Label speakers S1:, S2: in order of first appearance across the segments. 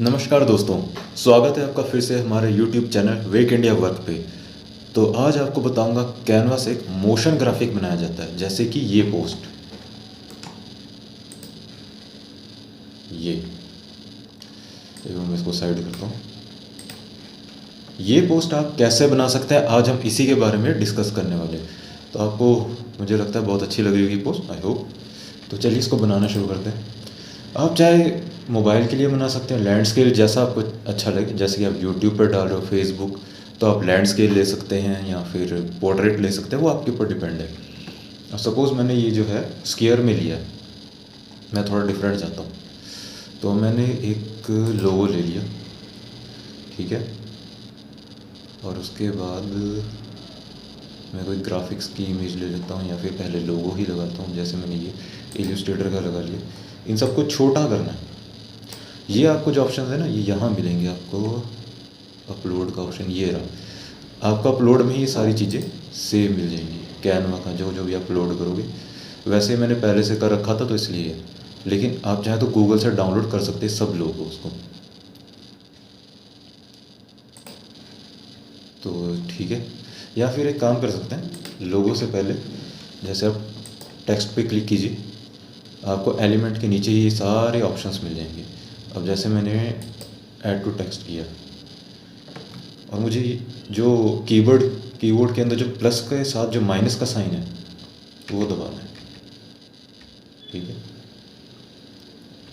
S1: नमस्कार दोस्तों। स्वागत है आपका फिर से हमारे YouTube चैनल वेक इंडिया वर्क पे। तो आज आपको बताऊंगा कैनवा से एक मोशन ग्राफिक बनाया जाता है, जैसे कि ये पोस्ट, ये मैं इसको साइड करता हूँ। ये पोस्ट आप कैसे बना सकते हैं, आज हम इसी के बारे में डिस्कस करने वाले हैं। तो आपको, मुझे लगता है, बहुत अच्छी लग रही होगी पोस्ट, आई होप। तो चलिए इसको बनाना शुरू करते हैं। आप चाहे मोबाइल के लिए बना सकते हैं, लैंडस्केप जैसा आपको अच्छा लगे। जैसे कि आप यूट्यूब पर डाल रहे हो, फेसबुक, तो आप लैंडस्केप ले सकते हैं या फिर पोर्ट्रेट ले सकते हैं, वो आपके ऊपर डिपेंड है। अब सपोज़ मैंने ये जो है स्क्वायर में लिया है, मैं थोड़ा डिफरेंट चाहता हूँ, तो मैंने एक लोगो ले लिया, ठीक है। और उसके बाद मैं कोई ग्राफिक्स की इमेज ले लेता हूँ या फिर पहले लोगो ही लगाता हूँ। जैसे मैंने ये इलस्ट्रेटर का लगा लिया। इन सबको छोटा करना है। ये आपको जो ऑप्शन है ना, ये यहाँ मिलेंगे आपको। अपलोड का ऑप्शन ये रहा। आपको अपलोड में ही सारी चीज़ें सेव मिल जाएंगी, कैनवा का जो जो भी अपलोड करोगे। वैसे मैंने पहले से कर रखा था तो इसलिए, लेकिन आप चाहें तो गूगल से डाउनलोड कर सकते हैं सब लोग उसको। तो ठीक है, या फिर एक काम कर सकते हैं, लोगों से पहले जैसे आप टेक्स्ट पे क्लिक कीजिए, आपको एलिमेंट के नीचे ये सारे ऑप्शंस मिल जाएंगे। अब जैसे मैंने ऐड टू टेक्स्ट किया, और मुझे जो कीबोर्ड के अंदर जो प्लस के साथ जो माइनस का साइन है वो दबाना है, ठीक है।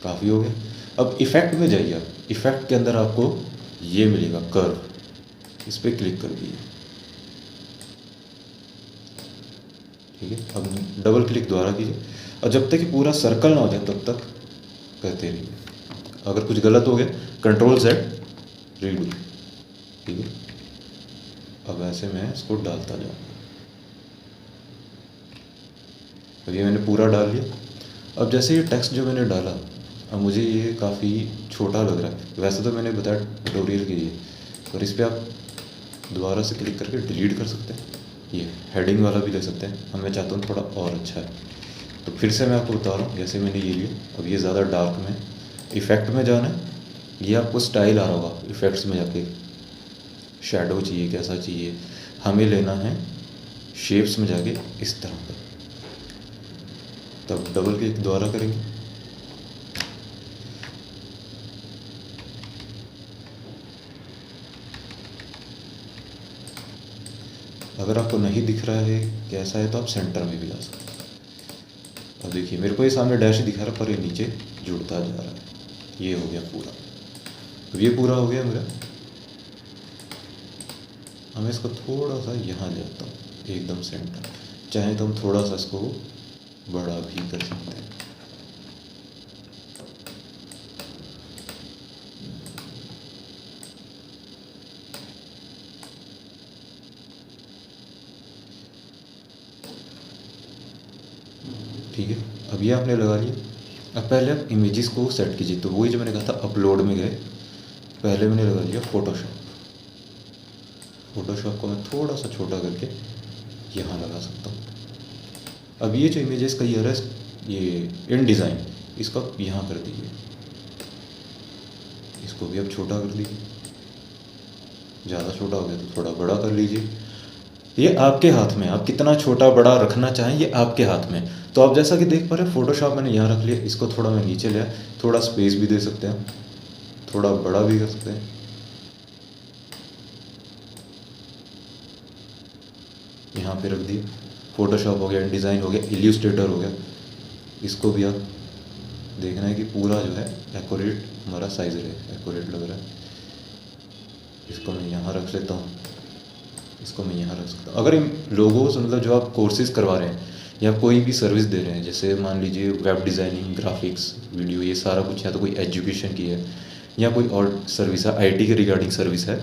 S1: काफ़ी हो गया। अब इफ़ेक्ट में जाइए आप। इफ़ेक्ट के अंदर आपको ये मिलेगा कर्व, इस पर क्लिक कर दीजिए, ठीक है। अब डबल क्लिक दोबारा कीजिए, और जब तक कि पूरा सर्कल ना हो जाए तब तक करते रहिए। अगर कुछ गलत हो गया, कंट्रोल Z रीडू, ठीक है। अब ऐसे मैं इसको डालता जाऊँ। अब ये मैंने पूरा डाल लिया। अब जैसे ये टेक्स्ट जो मैंने डाला, अब मुझे ये काफ़ी छोटा लग रहा है। वैसे तो मैंने बताया ट्यूटोरियल के लिए, और इस पर आप दोबारा से क्लिक करके डिलीट कर सकते हैं। ये हेडिंग वाला भी ले सकते हैं। अब मैं चाहता हूँ थोड़ा और अच्छा है, तो फिर से मैं आपको बता रहा हूँ। जैसे मैंने ये लिया, अब ये ज़्यादा डार्क में, इफ़ेक्ट में जाना है। ये आपको स्टाइल आ रहा होगा, इफ़ेक्ट्स में जाके शैडो चाहिए, कैसा चाहिए, हमें लेना है शेप्स में जाके इस तरह का। तब डबल क्लिक दोबारा करेंगे, अगर आपको नहीं दिख रहा है कैसा है तो आप सेंटर में भी ला सकते हैं। अब देखिए मेरे को ये सामने डैश दिखा रहा, पर ये नीचे जुड़ता जा रहा है। ये हो गया पूरा। अब ये पूरा हो गया मेरा। हम इसको थोड़ा सा यहाँ ले आता हूँ, एकदम सेंटर। चाहे तो हम थोड़ा सा इसको बड़ा भी कर सकते हैं। ठीक है, अब ये आपने लगा लिया। अब पहले आप इमेजेस को सेट कीजिए। तो वही जो मैंने कहा था, अपलोड में गए, पहले मैंने लगा लिया फ़ोटोशॉप। फ़ोटोशॉप को मैं थोड़ा सा छोटा करके यहाँ लगा सकता हूँ। अब ये जो इमेजेस का ये रहा, ये इन डिज़ाइन, इसको आप यहाँ कर दीजिए। इसको भी अब छोटा कर दीजिए। ज़्यादा छोटा हो गया तो थोड़ा बड़ा कर लीजिए। ये आपके हाथ में, आप कितना छोटा बड़ा रखना चाहें ये आपके हाथ में। तो आप जैसा कि देख पा रहे हैं, फ़ोटोशॉप मैंने यहाँ रख लिया। इसको थोड़ा मैं नीचे ले आया, थोड़ा स्पेस भी दे सकते हैं, थोड़ा बड़ा भी कर सकते हैं। यहाँ पे रख दिया। फ़ोटोशॉप हो गया, डिज़ाइन हो गया, इल्यूस्ट्रेटर हो गया। इसको भी आप देखना है कि पूरा जो है एक्यूरेट हमारा साइज़ रहे, एक्यूरेट लग रहा है। इसको मैं यहाँ रख लेता हूँ, इसको मैं यहाँ रख सकता हूँ। अगर इन लोगों से, मतलब जो आप कोर्सेज़ करवा रहे हैं या कोई भी सर्विस दे रहे हैं, जैसे मान लीजिए वेब डिज़ाइनिंग, ग्राफिक्स, वीडियो, ये सारा कुछ, या तो कोई एजुकेशन की है या कोई और सर्विस है, आईटी के रिगार्डिंग सर्विस है,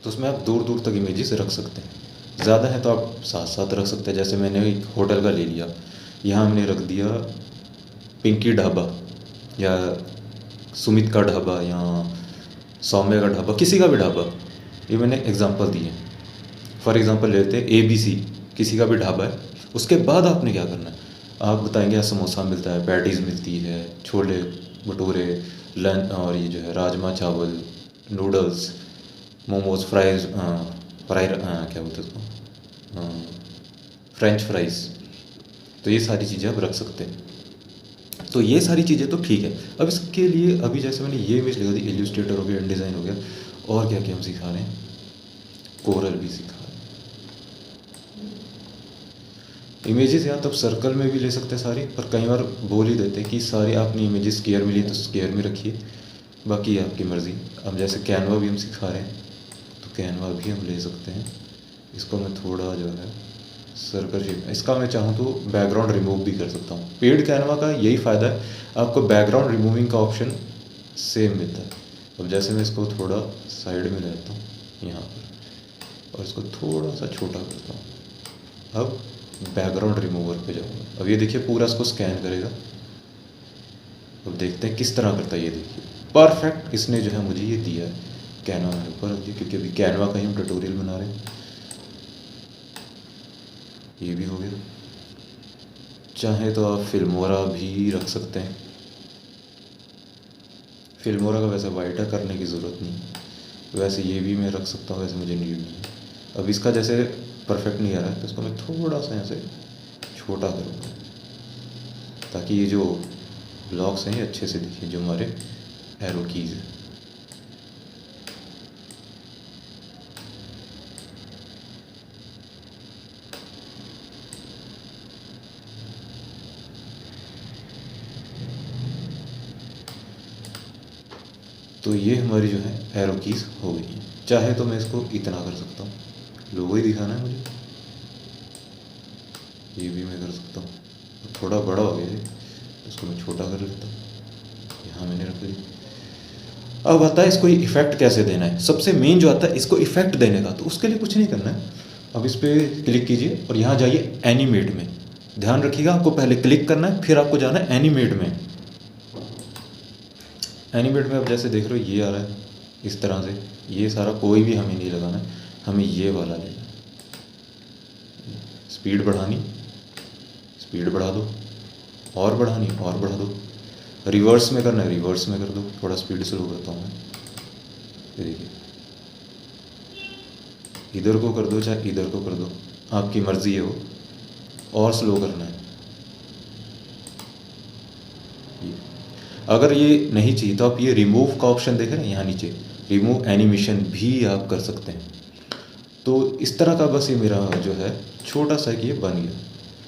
S1: तो उसमें आप दूर दूर तक इमेजेस रख सकते हैं। ज़्यादा है तो आप साथ साथ रख सकते हैं। जैसे मैंने एक होटल का ले लिया, यहाँ हमने रख दिया पिंकी ढाबा, या सुमित का ढाबा, या सौम्य का ढाबा, किसी का भी ढाबा। ये मैंने एग्जांपल दिए। फॉर एग्जांपल लेते हैं ABC, किसी का भी ढाबा है। उसके बाद आपने क्या करना है, आप बताएंगे समोसा मिलता है, पैटीज़ मिलती है, छोले भटूरे, लंच और ये जो है राजमा चावल, नूडल्स, मोमोज, फ्राइज, क्या बोलते हैं उसको, फ्रेंच फ्राइज। तो ये सारी चीज़ें आप रख सकते हैं। तो ये सारी चीज़ें तो ठीक है। अब इसके लिए अभी जैसे मैंने ये इमेज लगा दी, इल्यूस्ट्रेटर हो गया, InDesign हो गया, और क्या क्या हम सिखा रहे हैं, कोरल भी सिखा रहे हैं। इमेजेस यहाँ तब सर्कल में भी ले सकते हैं सारी, पर कई बार बोल ही देते हैं कि सारी आपने इमेजेस स्क्वायर में ली तो स्क्वायर में रखिए, बाकी आपकी मर्ज़ी। अब जैसे कैनवा भी हम सिखा रहे हैं, तो कैनवा भी हम ले सकते हैं। इसको मैं थोड़ा जो है सर्कल शेप में, इसका मैं चाहूँ तो बैकग्राउंड रिमूव भी कर सकता हूँ। पेड कैनवा का यही फ़ायदा है, आपको बैकग्राउंड रिमूविंग का ऑप्शन सेम मिलता है। अब जैसे मैं इसको थोड़ा साइड में लेता हूँ यहाँ पर, और इसको थोड़ा सा छोटा करता हूँ। अब बैकग्राउंड रिमूवर पे जाऊँगा। अब ये देखिए पूरा इसको स्कैन करेगा। अब देखते हैं किस तरह करता है। ये देखिए परफेक्ट इसने जो है मुझे ये दिया है। कैनवा मेरे ऊपर रख दिया, क्योंकि अभी कैनवा का ही हम ट्यूटोरियल बना रहे हैं। ये भी हो गया। चाहे तो आप फिल्मोरा भी रख सकते हैं। फिल्मोरा का वैसे वाइट है, करने की ज़रूरत नहीं। वैसे ये भी मैं रख सकता हूँ, वैसे मुझे नीड नहीं है। अब इसका जैसे परफेक्ट नहीं आ रहा है, तो इसको मैं थोड़ा सा यहाँ से छोटा करूँगा, ताकि ये जो ब्लॉक्स हैं ये अच्छे से दिखें, जो हमारे एरो कीज़ हैं। तो ये हमारी जो है एरो कीज़ हो गई हैं। चाहे तो मैं इसको इतना कर सकता हूँ, लोगो ही दिखाना है मुझे, ये भी मैं कर सकता हूँ। थोड़ा बड़ा हो गया है, तो इसको मैं छोटा कर लेता हूँ। यहाँ मैंने रख लिया। अब आता है इसको इफेक्ट कैसे देना है। सबसे मेन जो आता है इसको इफेक्ट देने का, तो उसके लिए कुछ नहीं करना है। अब इस पर क्लिक कीजिए और यहाँ जाइए एनिमेट में। ध्यान रखिएगा, आपको पहले क्लिक करना है, फिर आपको जाना है एनिमेट में। एनिमेट में अब जैसे देख रहे हो ये आ रहा है इस तरह से। ये सारा कोई भी हमें नहीं लगाना है, हमें ये वाला लेना है। स्पीड बढ़ानी, स्पीड बढ़ा दो, और बढ़ानी और बढ़ा दो। रिवर्स में करना है, रिवर्स में कर दो। थोड़ा स्पीड स्लो करता हूँ मैं। ये देखिए, इधर को कर दो चाहे इधर को कर दो, आपकी मर्ज़ी है वो। और स्लो करना है। अगर ये नहीं चाहिए तो आप ये रिमूव का ऑप्शन देख रहे हैं यहाँ नीचे, रिमूव एनिमेशन भी आप कर सकते हैं। तो इस तरह का बस ये मेरा जो है छोटा सा कि ये बन गया।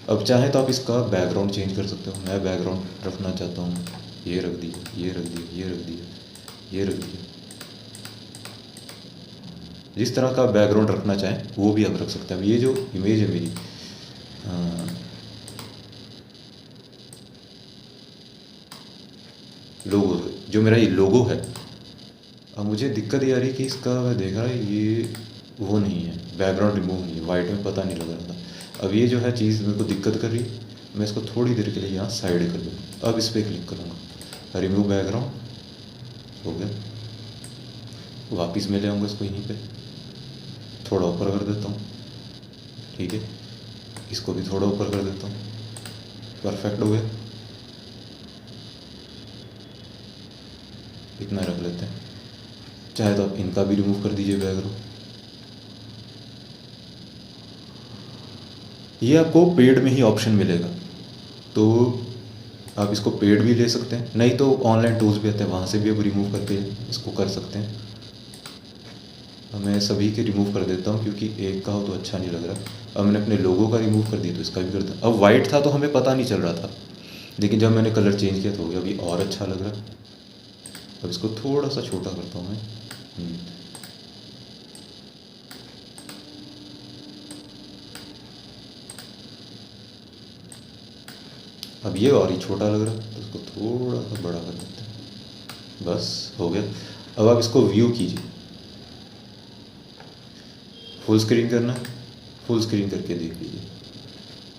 S1: अब चाहे तो आप इसका बैकग्राउंड चेंज कर सकते हो। मैं बैकग्राउंड रखना चाहता हूँ, ये रख दिया, ये रख दिया, ये रख दिया, ये रख दिया। जिस तरह का बैकग्राउंड रखना चाहें वो भी आप रख सकते हैं। अब ये जो इमेज है मेरी, लोगो, जो मेरा ये लोगो है, अब मुझे दिक्कत ये आ रही है कि इसका मैं देख रहा है ये वो नहीं है, बैकग्राउंड रिमूव नहीं है, वाइट में पता नहीं लग रहा था। अब ये जो है चीज़ मेरे को दिक्कत कर रही है। मैं इसको थोड़ी देर के लिए यहाँ साइड कर दूँ। अब इस पर क्लिक करूँगा, रिमूव बैकग्राउंड हो गया। वापस मैं ले आऊँगा इसको यहीं पे, थोड़ा ऊपर कर देता हूँ, ठीक है। इसको भी थोड़ा ऊपर कर देता हूँ, परफेक्ट हो गया। इतना रख लेते हैं। चाहे तो आप इनका भी रिमूव कर दीजिए बैकग्राउंड। ये आपको पेड में ही ऑप्शन मिलेगा, तो आप इसको पेड भी ले सकते हैं, नहीं तो ऑनलाइन टूल्स भी आते हैं, वहाँ से भी आप रिमूव करके इसको कर सकते हैं। अब मैं सभी के रिमूव कर देता हूँ, क्योंकि एक का हो तो अच्छा नहीं लग रहा। अब मैंने अपने लोगों का रिमूव कर दिया, तो इसका भी कर दिया। अब वाइट था तो हमें पता नहीं चल रहा था, लेकिन जब मैंने कलर चेंज किया तो हो गया, अभी और अच्छा लग रहा है। अब इसको थोड़ा सा छोटा करता हूँ मैं। अब ये और ही छोटा लग रहा है, तो इसको थोड़ा सा बड़ा कर देते हैं। बस हो गया। अब आप इसको व्यू कीजिए। फुल स्क्रीन करना है, फुल स्क्रीन करके देख लीजिए,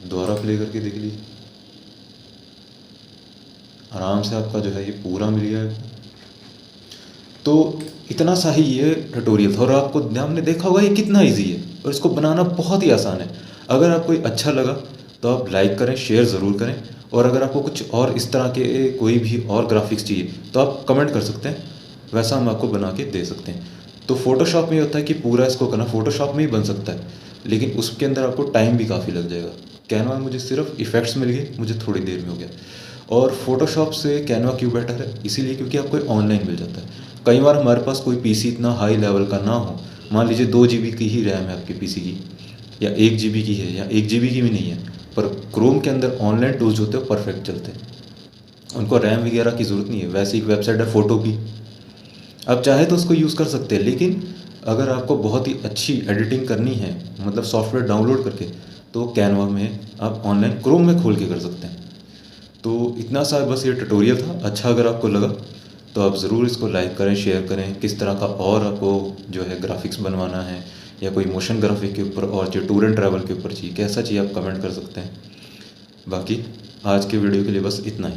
S1: दोबारा प्ले करके देख लीजिए। आराम से आपका जो है ये पूरा मिल गया है। तो इतना सा ही ये ट्यूटोरियल था, और आपको हमने देखा होगा ये कितना इजी है, और इसको बनाना बहुत ही आसान है। अगर आपको अच्छा लगा तो आप लाइक करें, शेयर ज़रूर करें, और अगर आपको कुछ और इस तरह के कोई भी और ग्राफिक्स चाहिए तो आप कमेंट कर सकते हैं, वैसा हम आपको बना के दे सकते हैं। तो फ़ोटोशॉप में ये होता है कि पूरा इसको करना फ़ोटोशॉप में ही बन सकता है, लेकिन उसके अंदर आपको टाइम भी काफ़ी लग जाएगा। कैनवा में मुझे सिर्फ इफ़ेक्ट्स मिल गए, मुझे थोड़ी देर में हो गया। और फ़ोटोशॉप से कैनवा क्यों बेटर है, इसीलिए क्योंकि आपको ऑनलाइन मिल जाता है। कई बार हमारे पास कोई पीसी इतना हाई लेवल का ना हो, मान लीजिए 2 जीबी की ही रैम है आपके पीसी की, या 1 जीबी की है, या 1 जीबी की भी नहीं है, पर क्रोम के अंदर ऑनलाइन टूल्स होते हैं परफेक्ट चलते हैं, उनको रैम वगैरह की ज़रूरत नहीं है। वैसे एक वेबसाइट है फ़ोटो की, आप चाहे तो उसको यूज़ कर सकते हैं, लेकिन अगर आपको बहुत ही अच्छी एडिटिंग करनी है, मतलब सॉफ्टवेयर डाउनलोड करके, तो कैनवा में आप ऑनलाइन क्रोम में खोल के कर सकते हैं। तो इतना सा बस ये ट्यूटोरियल था। अच्छा अगर आपको लगा तो आप ज़रूर इसको लाइक करें, शेयर करें। किस तरह का और आपको जो है ग्राफिक्स बनवाना है, या कोई मोशन ग्राफिक के ऊपर और जो टूर एंड ट्रैवल के ऊपर चाहिए, कैसा चाहिए, आप कमेंट कर सकते हैं। बाकी आज के वीडियो के लिए बस इतना ही।